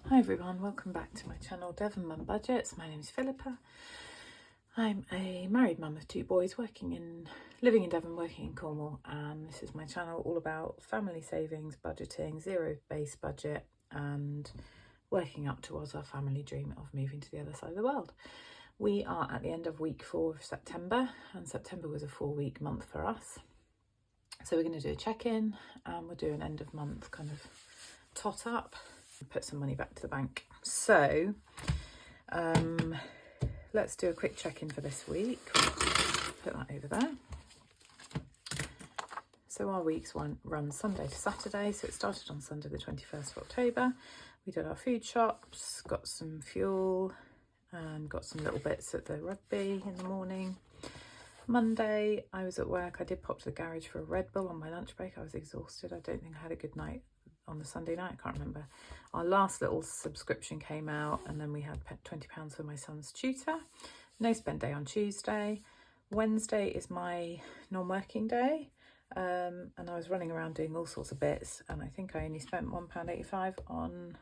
Hi everyone, welcome back to my channel Devon Mum Budgets. My name is Philippa. I'm a married mum of 2 boys living in Devon, working in Cornwall, and this is my channel all about family savings, budgeting, zero-based budget and working up towards our family dream of moving to the other side of the world. We are at the end of week 4 of September, and September was a 4-week month for us. So we're going to do a check-in and we'll do an end of month kind of tot up, put some money back to the bank. So let's do a quick check-in for this week. Put that over there. So our weeks run Sunday to Saturday. So it started on Sunday the 21st of October. We did our food shops, got some fuel, and got some little bits at the rugby in the morning. Monday I was at work. I did pop to the garage for a Red Bull on my lunch break. I was exhausted. I don't think I had a good night on the Sunday night. I can't remember. Our last little subscription came out, and then we had £20 for my son's tutor. No spend day on Tuesday. Wednesday is my non-working day, and I was running around doing all sorts of bits, and I think I only spent £1.85 on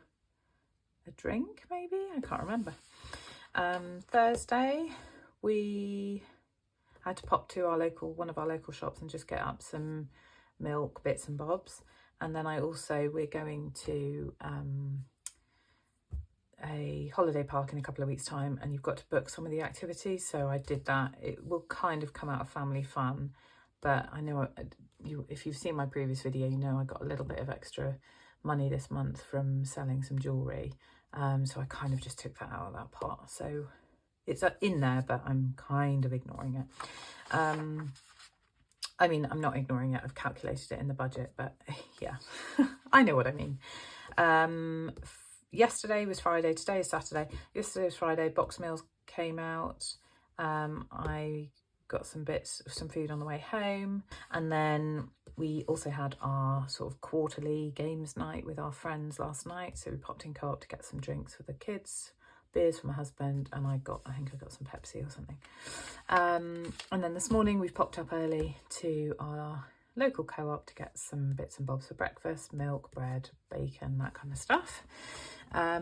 a drink, maybe, I can't remember. Thursday we had to pop to one of our local shops and just get up some milk, bits and bobs. And then we're going to a holiday park in a couple of weeks' time, and you've got to book some of the activities. So I did that. It will kind of come out of family fun, but I know if you've seen my previous video, you know I got a little bit of extra money this month from selling some jewellery. So I kind of just took that out of that pot. So it's in there, but I'm kind of ignoring it. I mean, I'm not ignoring it. I've calculated it in the budget, but yeah, I know what I mean. Yesterday was Friday. Today is Saturday. Yesterday was Friday. Box meals came out. I got some food on the way home. And then we also had our sort of quarterly games night with our friends last night. So we popped in Co-op to get some drinks for the kids, beers for my husband, and I think I got some Pepsi or something. And then this morning we've popped up early to our local Co-op to get some bits and bobs for breakfast: milk, bread, bacon, that kind of stuff. Now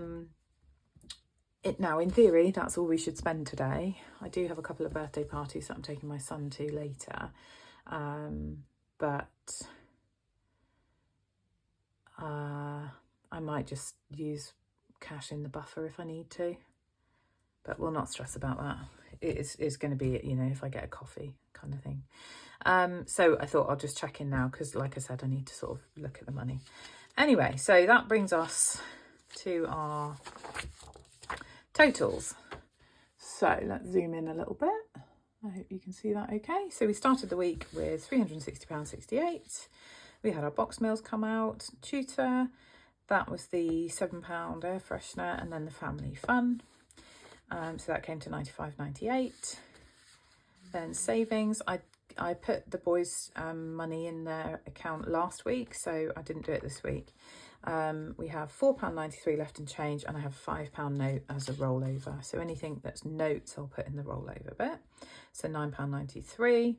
in theory that's all we should spend today. I do have a couple of birthday parties that I'm taking my son to later, but I might just use cash in the buffer if I need to, but we'll not stress about that. It's going to be, if I get a coffee kind of thing. So I thought I'll just check in now, because like I said, I need to sort of look at the money. Anyway, so that brings us to our totals. So let's zoom in a little bit. I hope you can see that okay. So we started the week with £360.68. We had our box meals come out, tutor. That was the £7 air freshener, and then the family fun. So that came to £95.98. Then savings, I put the boys' money in their account last week, so I didn't do it this week. We have £4.93 left in change, and I have a £5 note as a rollover. So anything that's notes, I'll put in the rollover bit. So £9.93.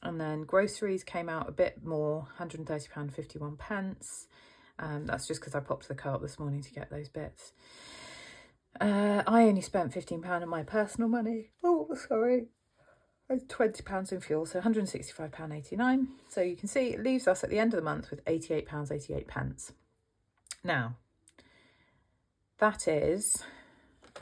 And then groceries came out a bit more, £130.51. That's just because I popped to the Co-op this morning to get those bits. I only spent £15 of my personal money. Oh, sorry. £20 in fuel, so £165.89. So you can see it leaves us at the end of the month with £88.88. Now, that is,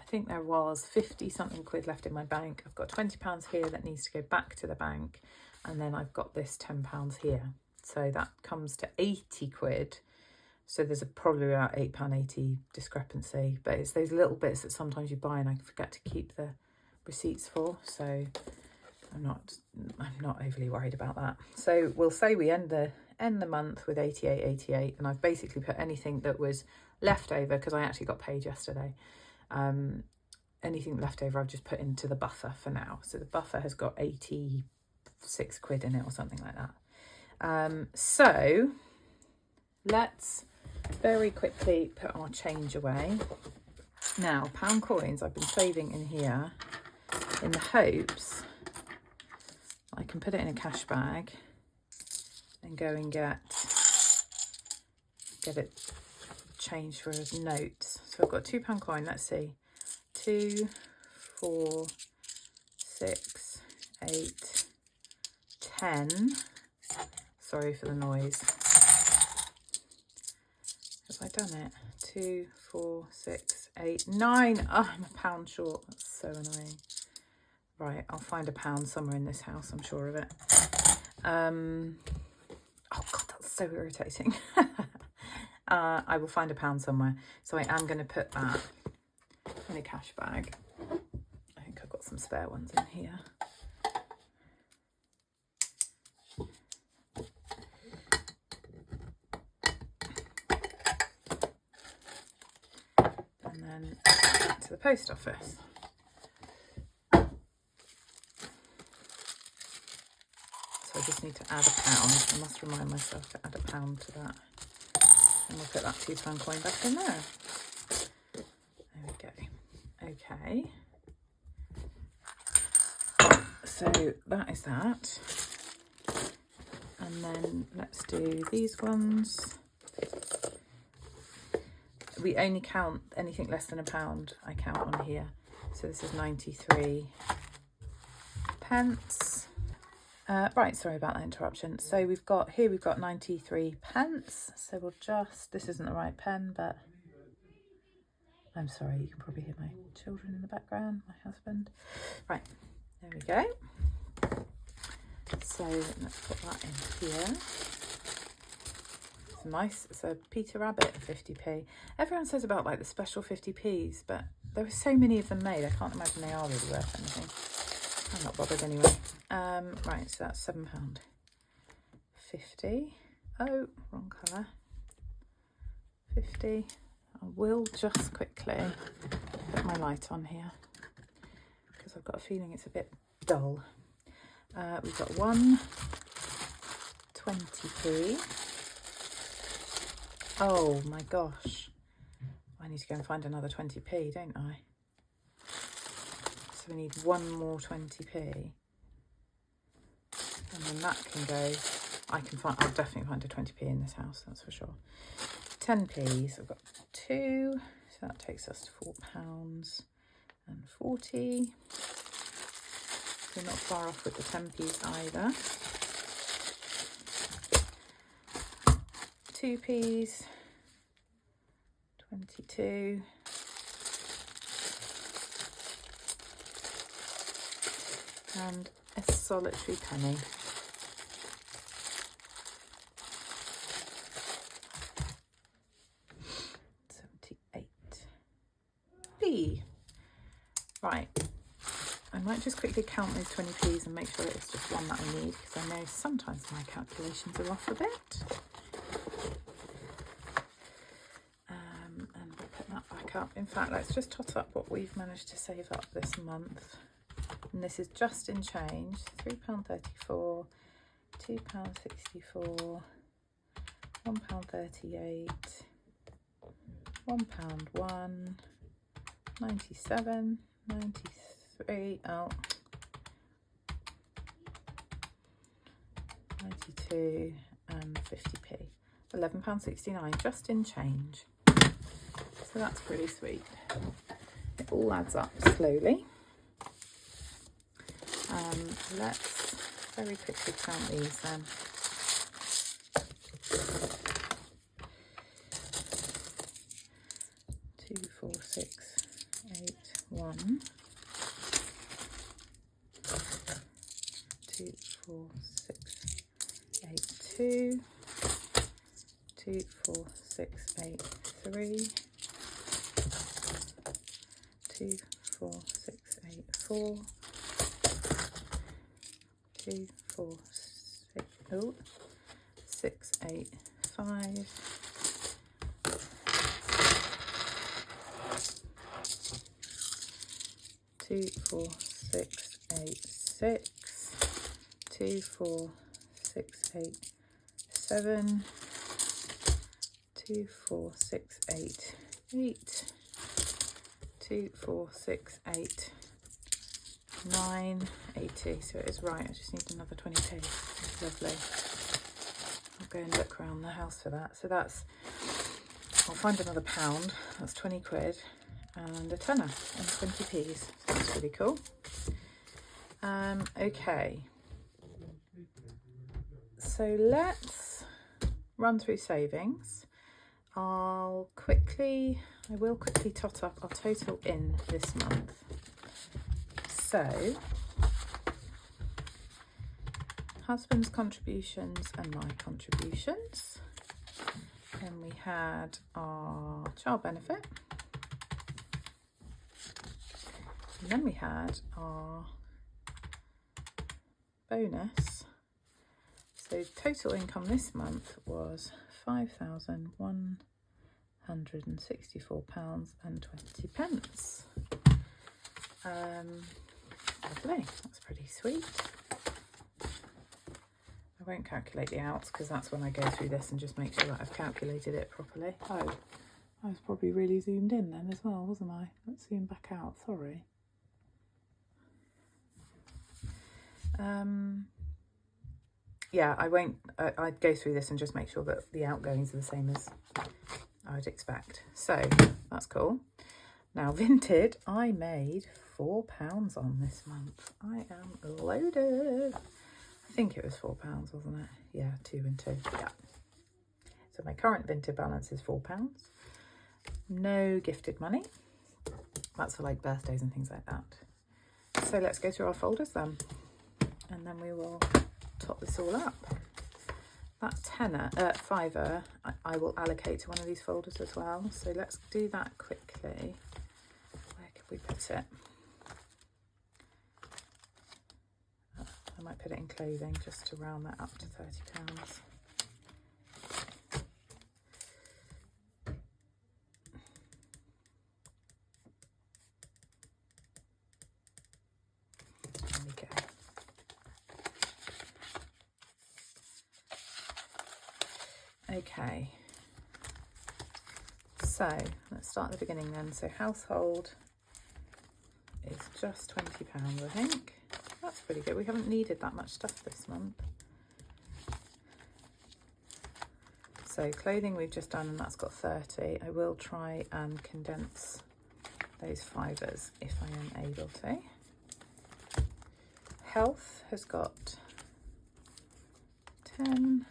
I think there was 50 something quid left in my bank. I've got £20 here that needs to go back to the bank, and then I've got this £10 here. So that comes to 80 quid. So there's probably about £8.80 discrepancy, but it's those little bits that sometimes you buy and I forget to keep the receipts for. So I'm not overly worried about that. So we'll say we end the month with 88.88, and I've basically put anything that was left over, because I actually got paid yesterday. Anything left over I've just put into the buffer for now. So the buffer has got 86 quid in it or something like that. So let's very quickly put our change away. Now, pound coins I've been saving in here in the hopes I can put it in a cash bag and go and get it change for a note. So I've got a £2 coin. Let's see. 2, 4, 6, 8, 10. Sorry for the noise. Have I done it? 2, 4, 6, 8, 9. Oh, I'm a pound short. That's so annoying. Right, I'll find a pound somewhere in this house, I'm sure of it. Oh God, that's so irritating. I will find a pound somewhere. So I am going to put that in a cash bag. I think I've got some spare ones in here. And then to the post office. So I just need to add a pound. I must remind myself to add a pound to that. And we'll put that £2 coin back in there. There we go. Okay. So that is that. And then let's do these ones. We only count anything less than a pound, I count on here. So this is 93 pence. Right, sorry about that interruption. So we've got 93 pence. So we'll just, this isn't the right pen, but I'm sorry, you can probably hear my children in the background, my husband. Right, there we go. So let's put that in here. It's nice, it's a Peter Rabbit 50p. Everyone says about like the special 50p's, but there are so many of them made, I can't imagine they are really worth anything. I'm not bothered anyway. Right, so that's £7. 50. Oh, wrong colour. 50. I will just quickly put my light on here because I've got a feeling it's a bit dull. We've got 1 20p. Oh my gosh. I need to go and find another 20p, don't I? So we need one more 20p. And then that can go, I'll definitely find a 20p in this house, that's for sure. 10p's, I've got 2, so that takes us to £4.40. So not far off with the 10p's either. 2p's, 22. And a solitary penny. £78p. Right. I might just quickly count those 20p's and make sure it's just one that I need, because I know sometimes my calculations are off a bit. And we'll put that back up. In fact, let's just tot up what we've managed to save up this month. And this is just in change. £3.34, £2.64, £1.38, £1.1, 97, 93, oh, 92 and 50p. £11.69 just in change. So that's pretty sweet. It all adds up slowly. Let's very quickly count these then. Two, 4, 6, 8, 1. 2, 4, 6, 8, 2. 2, 4, 6, 8, 3. 2, 4, 6, 8, 4. 2, 4, 6, oh, 6, 8, 5. 2, 4, 6, 8, 6. 2, 4, 6, 8, 7. 2, 4, 6, 8, 8. 2, 4, 6, 8, 9, 80. So it is right. I just need another 20p. Lovely. I'll go and look around the house for that. So that's I'll find another £1, that's 20 quid, and a tenner and 20p's. So that's really cool. Okay, so let's run through savings. I will quickly tot up our total in this month. So, husband's contributions and my contributions. Then we had our child benefit. And then we had our bonus. So total income this month was £5,164.20. Lovely, that's pretty sweet. I won't calculate the outs because that's when I go through this and just make sure that I've calculated it properly. Oh, I was probably really zoomed in then as well, wasn't I? Let's zoom back out, sorry. Yeah, I'd go through this and just make sure that the outgoings are the same as I would expect. So that's cool. Now Vinted, I made £4 on this month. I am loaded. I think it was £4, wasn't it? Yeah, 2 and 2, yeah. So my current Vinted balance is £4. No gifted money. That's for like birthdays and things like that. So let's go through our folders then. And then we will top this all up. That £5 I will allocate to one of these folders as well. So let's do that quickly. Where could we put it? I might put it in clothing just to round that up to £30. There we go. Okay, so let's start at the beginning then. So household is just £20, I think. That's pretty good. We haven't needed that much stuff this month. So clothing we've just done, and that's got 30. I will try and condense those fivers if I am able to. Health has got 10.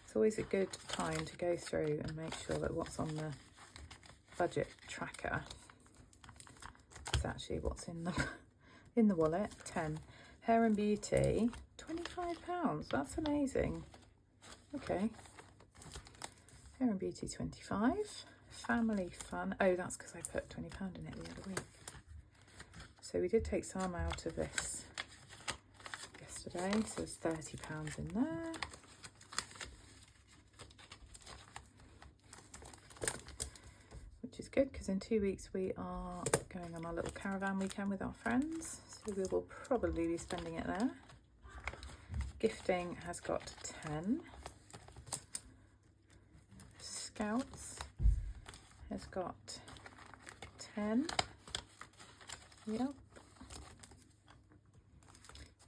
It's always a good time to go through and make sure that what's on the budget tracker is actually what's in the wallet. 10. Hair and beauty, £25. That's amazing. Okay. Hair and beauty, 25. Family fun. Oh, that's because I put £20 in it the other week. So we did take some out of this yesterday. So there's £30 in there. Which is good because in 2 weeks we are going on our little caravan weekend with our friends. So we will probably be spending it there. Gifting has got 10. Scouts has got 10. Yep.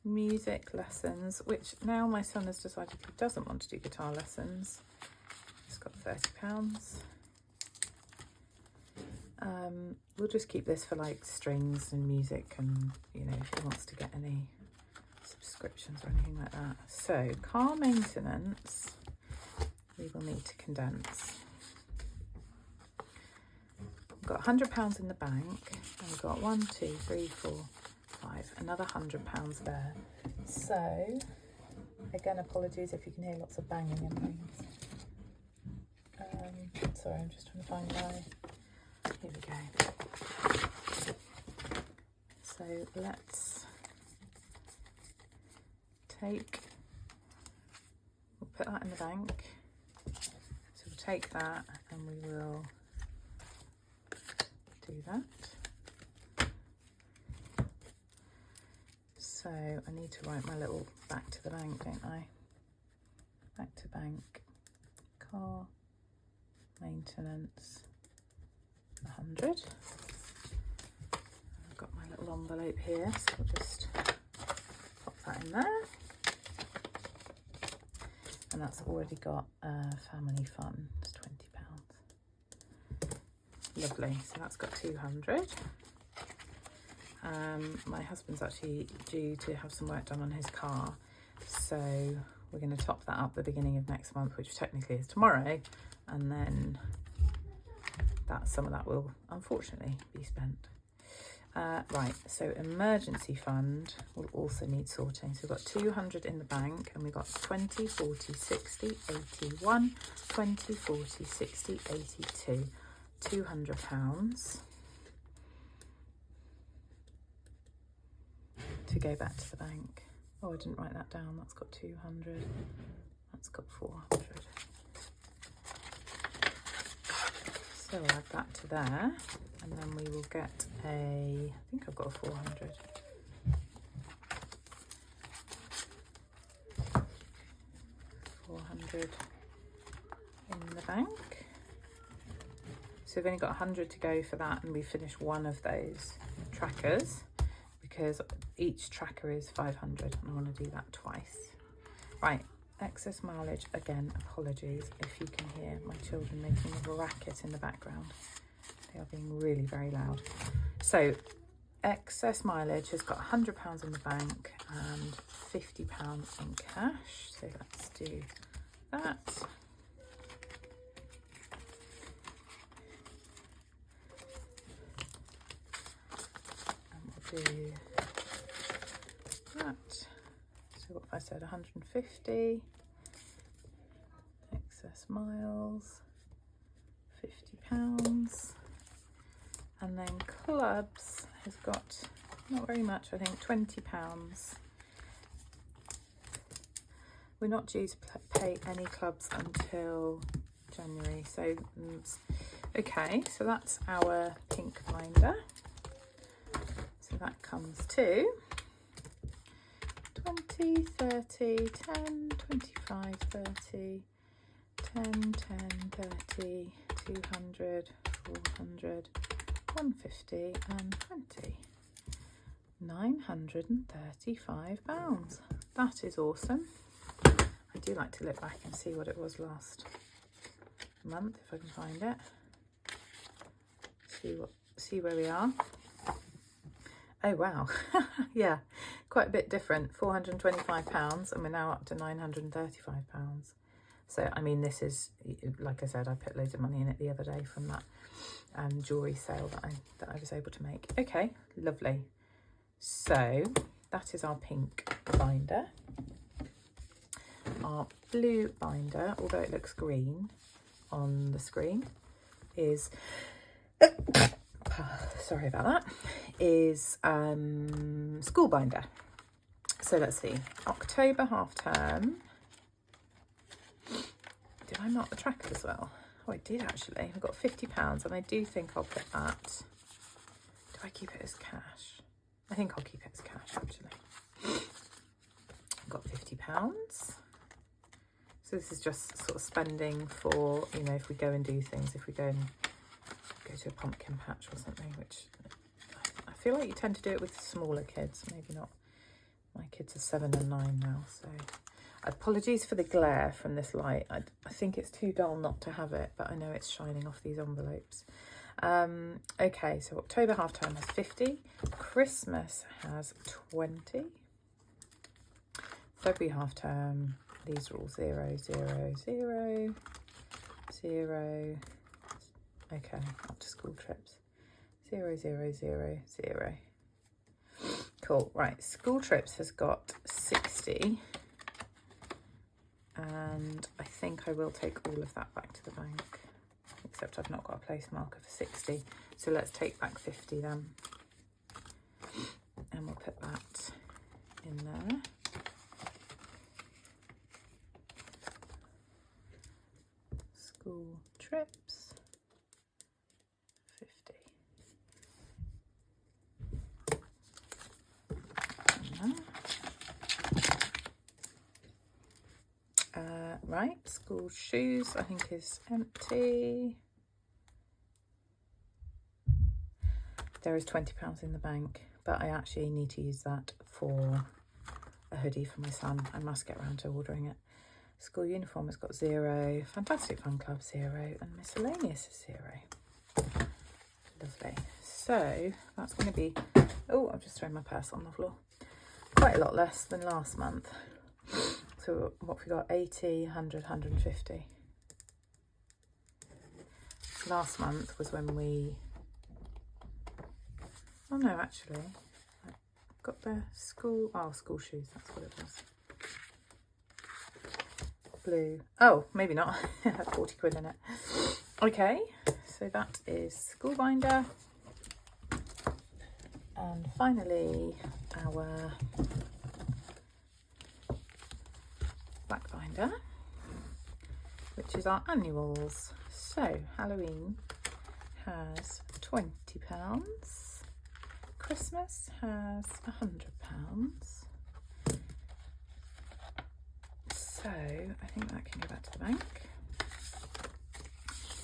Music lessons, which now my son has decided he doesn't want to do guitar lessons. It's got £30. We'll just keep this for like strings and music, and you know, if he wants to get any subscriptions or anything like that. So car maintenance, we will need to condense. We've got £100 in the bank, and we've got 1, 2, 3, 4, 5, another £100 there. So again, apologies if you can hear lots of banging and things. Sorry, I'm just trying to find my, here we go. So let's take, we'll put that in the bank. So we'll take that and we will do that. So I need to write my little back to the bank, don't I? Back to bank, car, maintenance, 100. I've got my little envelope here, so I'll just pop that in there. And that's already got family fun, it's £20. lovely. So that's got 200. My husband's actually due to have some work done on his car, so we're going to top that up the beginning of next month, which technically is tomorrow, and then some of that will unfortunately be spent. Right, so emergency fund will also need sorting. So we've got 200 in the bank, and we've got 20, 40, 60, 81, 20, 40, 60, 82, £200 to go back to the bank. Oh, I didn't write that down. That's got 200. That's got 400. So I'll add that to there, and then we will get I think I've got a 400. In the bank. So we've only got 100 to go for that, and we finished one of those trackers because each tracker is 500, and I want to do that twice. Right, excess mileage, again, apologies if you can hear my children making a racket in the background. They are being really very loud. So excess mileage has got £100 in the bank and £50 in cash. So let's do that. And we'll do that. So what I said, 150. Excess miles, £50. And then clubs has got not very much, I think £20. We're not due to pay any clubs until January, so okay, so that's our pink binder. So that comes to 20, 30, 10, 25, 30, 10, 10, 30, 200, 400, 150 and 20. £935. That is awesome. I do like to look back and see what it was last month, if I can find it. See where we are. Oh wow. Yeah, quite a bit different. £425, and we're now up to £935. So I mean, this is, like I said, I put loads of money in it the other day from that jewellery sale that I was able to make. Okay, lovely. So that is our pink binder. Our blue binder, although it looks green on the screen, is sorry about that, is school binder. So let's see, October half term. Did I mark the tracker as well? Oh, I did actually. I've got £50, and I do think I'll put that. Do I keep it as cash? I think I'll keep it as cash actually. I've got £50. So this is just sort of spending for, you know, if we go and do things, if we go to a pumpkin patch or something, which I feel like you tend to do it with smaller kids, maybe not. My kids are 7 and 9 now, so apologies for the glare from this light. I think it's too dull not to have it, but I know it's shining off these envelopes. Okay, so October half term has 50, Christmas has 20, February half term, these are all 0, 0, 0, 0. Okay, up to school trips. 0, 0, 0, 0. Cool, right, school trips has got 60. And I think I will take all of that back to the bank, except I've not got a place marker for 60. So let's take back 50 then. And we'll put that in there. School trips, 50. Right, school shoes I think is empty. There is £20 in the bank, but I actually need to use that for a hoodie for my son. I must get around to ordering it. School uniform has got 0, Fantastic Fun Club 0, and miscellaneous is 0. So that's going to be, oh, I've just thrown my purse on the floor. Quite a lot less than last month. So what have we got? 80, 100, 150. Last month was when we, oh no, actually, I got the school shoes, that's what it was. Blue, oh, maybe not, it had 40 quid in it. Okay, so that is school binder. And finally, our black binder, which is our annuals. So Halloween has £20, Christmas has £100. So I think that can go back to the bank.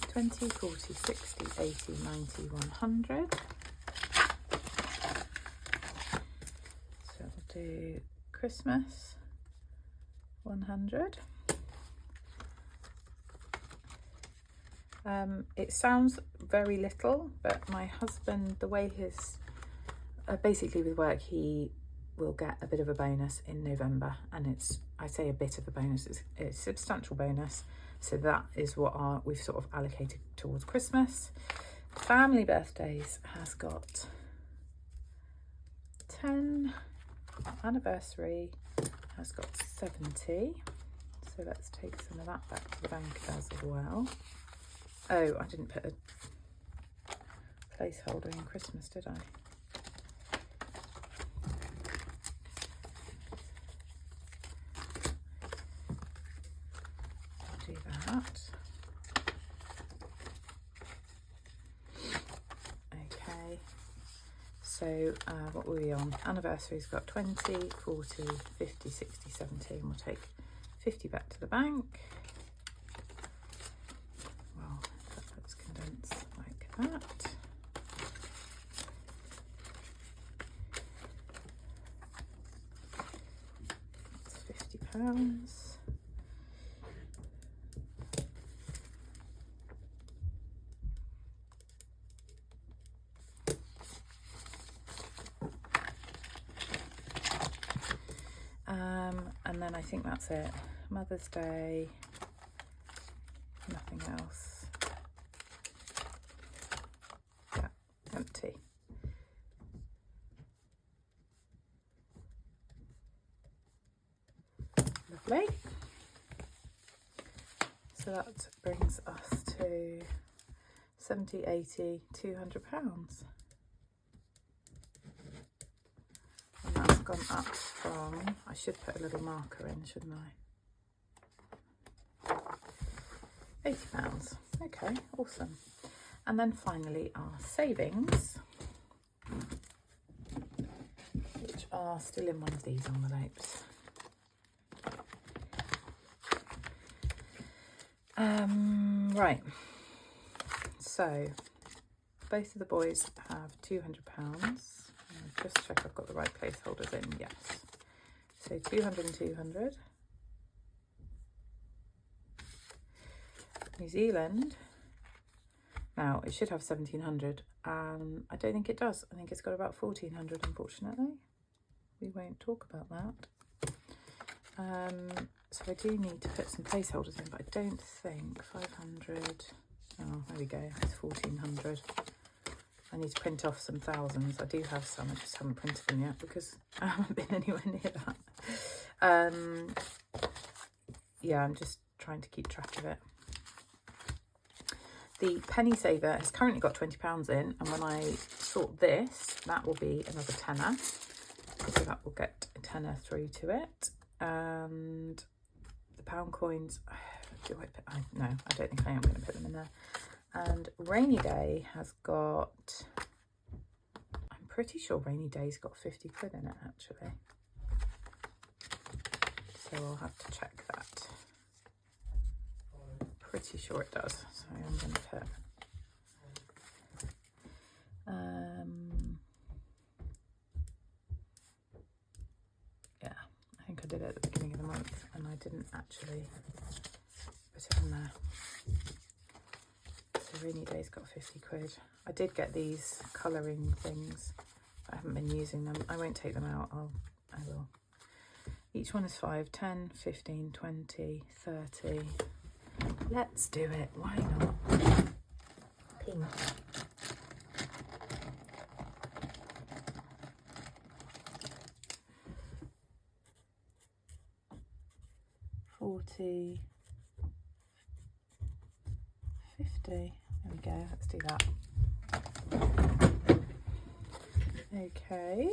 20, 40, 60, 80, 90, 100. So we'll do Christmas 100. It sounds very little, but my husband, the way his, basically with work, he will get a bit of a bonus in November, and it's, I say a bit of a bonus, it's a substantial bonus. So that is what we've sort of allocated towards Christmas. Family birthdays has got 10, anniversary has got 70. So let's take some of that back to the bank as well. Oh, I didn't put a placeholder in Christmas, did I? I'll do that. Okay. So what were we on? Anniversary's got 20, 40, 50, 60, 70. And we'll take 50 back to the bank. Like that. That's £50. And then I think that's it. Mother's Day, nothing else. Empty. Lovely. So that brings us to 70, 80, £200. And that's gone up from, I should put a little marker in, shouldn't I? £80. Okay, awesome. And then finally our savings, which are still in one of these envelopes. Right, so both of the boys have £200. Just check I've got the right placeholders in, yes. So 200 and 200. New Zealand, now it should have 1700, I don't think it does. I think it's got about 1400, unfortunately. We won't talk about that. So I do need to put some placeholders in, but I don't think 500, oh, there we go, it's 1400. I need to print off some thousands. I do have some, I just haven't printed them yet because I haven't been anywhere near that. Yeah, I'm just trying to keep track of it. The penny saver has currently got £20 in, and when I sort this, that will be another tenner. So that will get a tenner through to it. And the pound coins, do I put, no, I don't think I am going to put them in there. And Rainy Day has got, I'm pretty sure Rainy Day's got 50 quid in it actually. So I'll have to check that. Pretty sure it does. So I'm going to put, yeah, I think I did it at the beginning of the month and I didn't actually put it in there. So So Rainy Day's got 50 quid. I did get these colouring things. I haven't been using them. I won't take them out. I will. Each one is 5, 10, 15, 20, 30. Let's do it. Why not? Pink. $40, $50. There we go. Let's do that. Okay.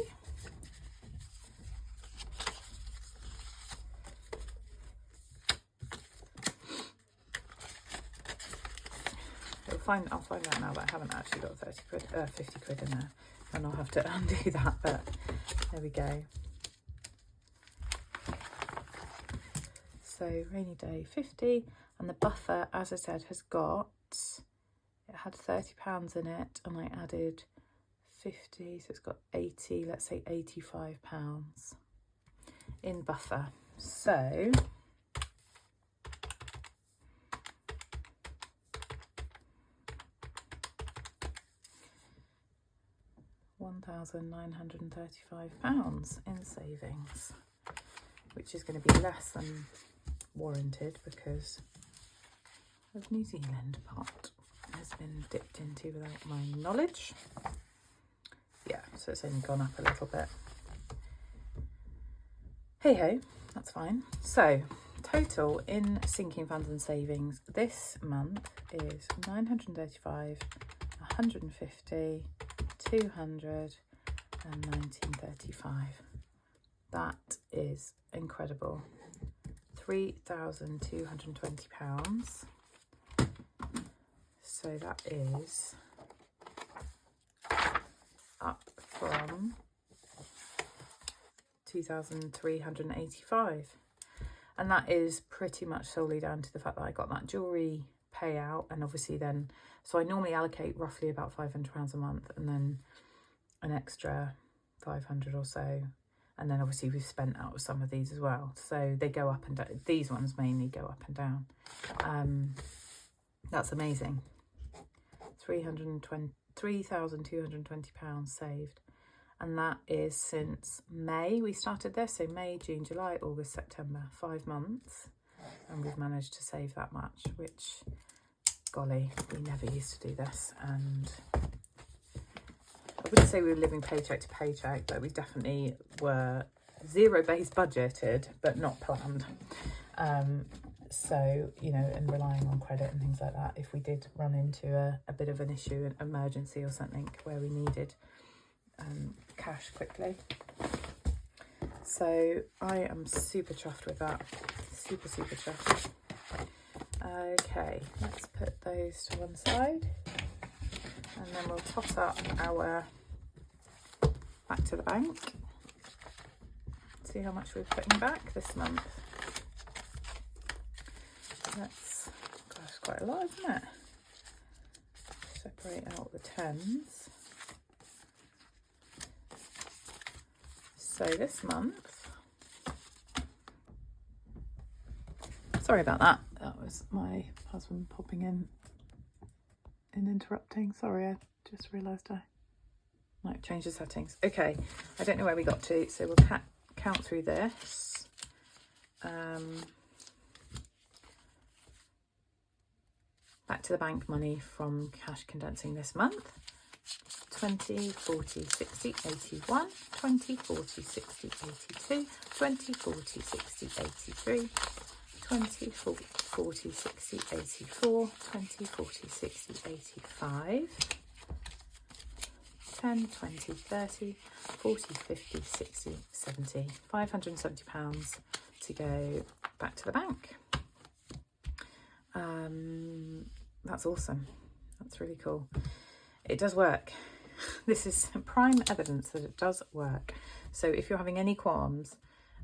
I'll find out now that I haven't actually got 50 quid in there, and I'll have to undo that, but there we go. So Rainy Day 50, and the buffer, as I said, has got, it had £30 in it, and I added 50, so it's got 80, let's say £85 in buffer. So £1,935 in savings, which is going to be less than warranted because of New Zealand part has been dipped into without my knowledge. Yeah, so it's only gone up a little bit. Hey ho, that's fine. So total in sinking funds and savings this month is 935, 150, 200 and 1935. That is incredible. £3,220. So that is up from 2,385, and that is pretty much solely down to the fact that I got that jewellery payout, and obviously then, so I normally allocate roughly about £500 a month, and then an extra 500 or so, and then obviously we've spent out some of these as well, so they go up and down. These ones mainly go up and down. That's amazing. £3,220 saved, and that is since May we started this, so May, June, July, August, September, 5 months, and we've managed to save that much, which, golly, we never used to do this. And I wouldn't say we were living paycheck to paycheck, but we definitely were zero-based budgeted, but not planned. So, you know, and relying on credit and things like that, if we did run into a bit of an issue, an emergency or something where we needed cash quickly. So I am super chuffed with that. Super chuffed. Okay, let's put those to one side, and then we'll toss up our back to the bank. See how much we're putting back this month. That's, gosh, quite a lot, isn't it? Separate out the tens. So this month, sorry about that. That was my husband popping in and interrupting. Sorry, I just realised I might change the settings. Okay, I don't know where we got to, so we'll count through this. Back to the bank money from cash condensing this month. 20, 40, 60, 81, 20, 40, 60, 82, 20, 40, 60, 83, 20, 40, 60, 84, 20, 40, 60, 85, 10, 20, 30, 40, 50, 60, 70, £570 to go back to the bank. That's awesome. That's really cool. It does work. This is prime evidence that it does work. So if you're having any qualms,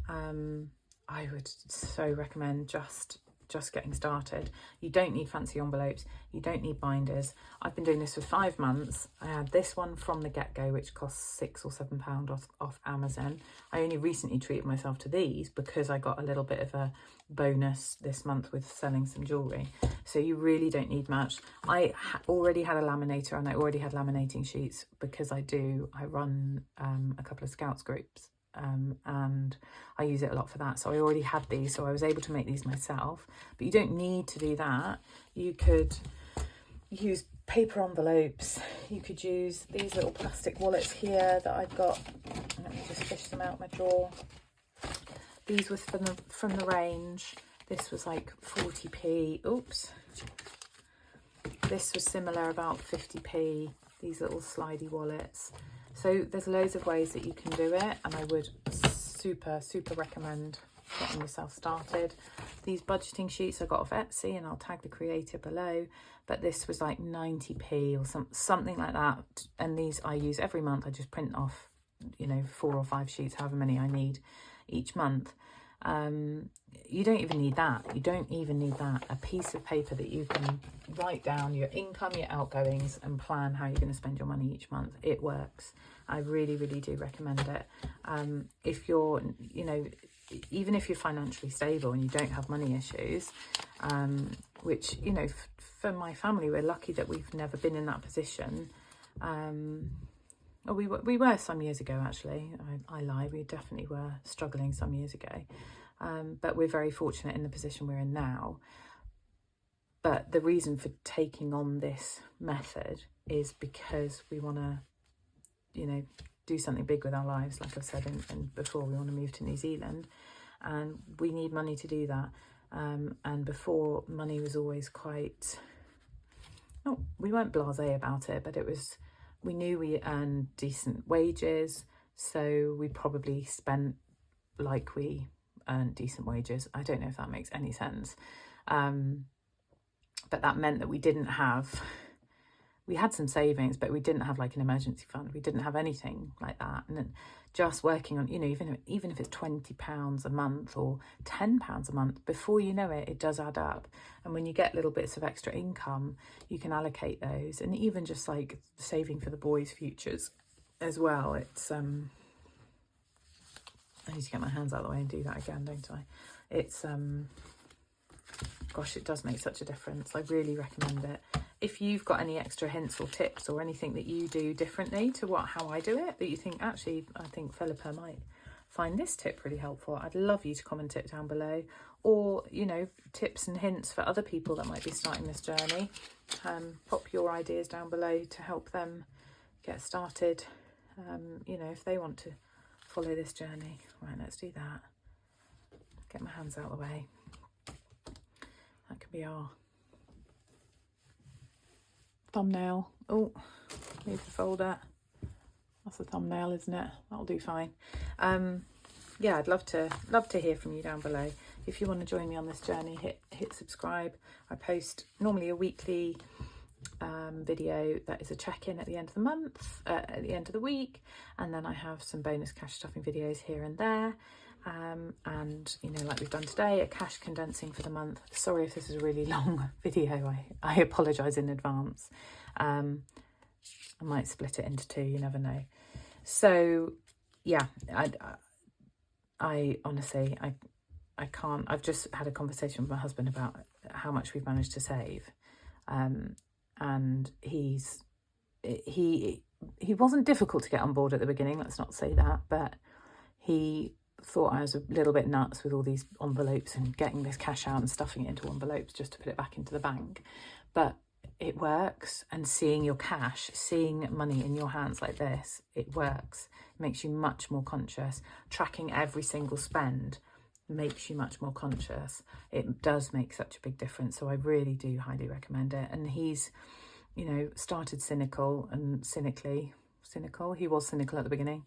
I would so recommend just just getting started. You don't need fancy envelopes, you don't need binders. I've been doing this for 5 months. I had this one from the get-go, which costs £6 or £7 off Amazon. I only recently treated myself to these because I got a little bit of a bonus this month with selling some jewellery. So you really don't need much. I already had a laminator, and I already had laminating sheets because I run a couple of Scouts groups. And I use it a lot for that, so I already had these, so I was able to make these myself. But you don't need to do that. You could use paper envelopes, you could use these little plastic wallets here that I've got. Let me just fish them out of my drawer. These was from the range. This was like 40p. Oops. This was similar, about 50p. These little slidey wallets. So there's loads of ways that you can do it, and I would super recommend getting yourself started. These budgeting sheets I got off Etsy, and I'll tag the creator below, but this was like 90p or something like that, and these I use every month. I just print off, 4 or 5 sheets, however many I need each month. You don't even need that. You don't even need that. A piece of paper that you can write down your income, your outgoings, and plan how you're going to spend your money each month. It works. I really do recommend it. If you're, even if you're financially stable and you don't have money issues, which, for my family, we're lucky that we've never been in that position. We were some years ago, actually. I lie, we definitely were struggling some years ago. But we're very fortunate in the position we're in now. But the reason for taking on this method is because we want to, do something big with our lives. Like I've said and before, we want to move to New Zealand, and we need money to do that. And before, money was always quite, we weren't blasé about it, but we knew we earned decent wages, so we probably spent like we earned decent wages. I don't know if that makes any sense. But that meant that we had some savings, but we didn't have like an emergency fund. We didn't have anything like that. And then just working on, even if it's £20 a month or £10 a month, before you know it, it does add up. And when you get little bits of extra income, you can allocate those. And even just like saving for the boys' futures as well. It's, I need to get my hands out of the way and do that again, don't I? It's, gosh, it does make such a difference. I really recommend it. If you've got any extra hints or tips or anything that you do differently to how I do it, that you think, actually, I think Philippa might find this tip really helpful, I'd love you to comment it down below. Or, tips and hints for other people that might be starting this journey. Pop your ideas down below to help them get started, if they want to follow this journey. Right, let's do that. Get my hands out of the way. That could be our thumbnail. Oh, move the folder. That's a thumbnail, isn't it? That'll do fine. Yeah, I'd love to hear from you down below. If you want to join me on this journey, hit subscribe. I post normally a weekly video that is a check-in at the end of the month, at the end of the week, and then I have some bonus cash stuffing videos here and there. And like we've done today, a cash condensing for the month. Sorry if this is a really long video, I apologize in advance. I might split it into 2, you never know. So yeah, I honestly I can't. I've just had a conversation with my husband about how much we've managed to save, and he wasn't difficult to get on board at the beginning, let's not say that, but he thought I was a little bit nuts with all these envelopes and getting this cash out and stuffing it into envelopes just to put it back into the bank. But it works, and seeing your cash, seeing money in your hands like this, it works. It makes you much more conscious. Tracking every single spend makes you much more conscious. It does make such a big difference. So I really do highly recommend it. And he's, started cynical. He was cynical at the beginning.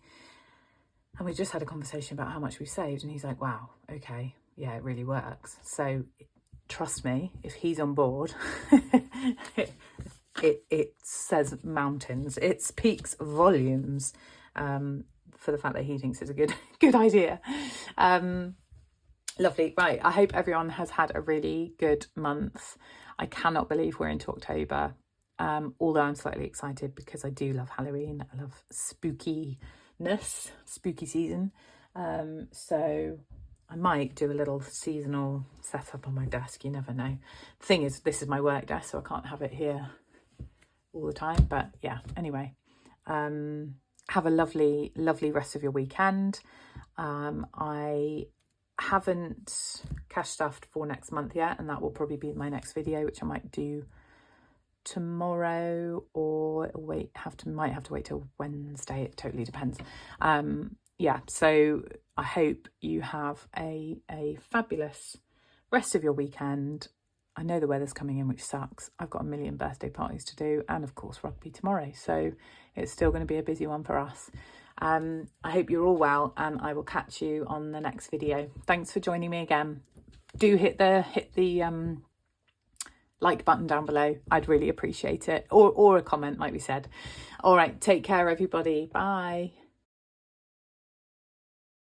And we just had a conversation about how much we've saved, and he's like, wow, okay, yeah, it really works. So trust me, if he's on board, it says mountains. It speaks volumes for the fact that he thinks it's a good idea. Lovely. Right. I hope everyone has had a really good month. I cannot believe we're into October. Although I'm slightly excited because I do love Halloween. I love spooky season. So I might do a little seasonal setup on my desk. You never know. The thing is, this is my work desk, so I can't have it here all the time. But yeah, anyway, have a lovely rest of your weekend. I haven't cash stuffed for next month yet, and that will probably be my next video, which I might do tomorrow, or might have to wait till Wednesday. It totally depends. Yeah, so I hope you have a fabulous rest of your weekend. I know the weather's coming in, which sucks. I've got a million birthday parties to do, and of course rugby tomorrow, so it's still going to be a busy one for us. I hope you're all well, and I will catch you on the next video. Thanks for joining me again. Do hit the like button down below. I'd really appreciate it, or a comment, like we said. All right, take care everybody. Bye.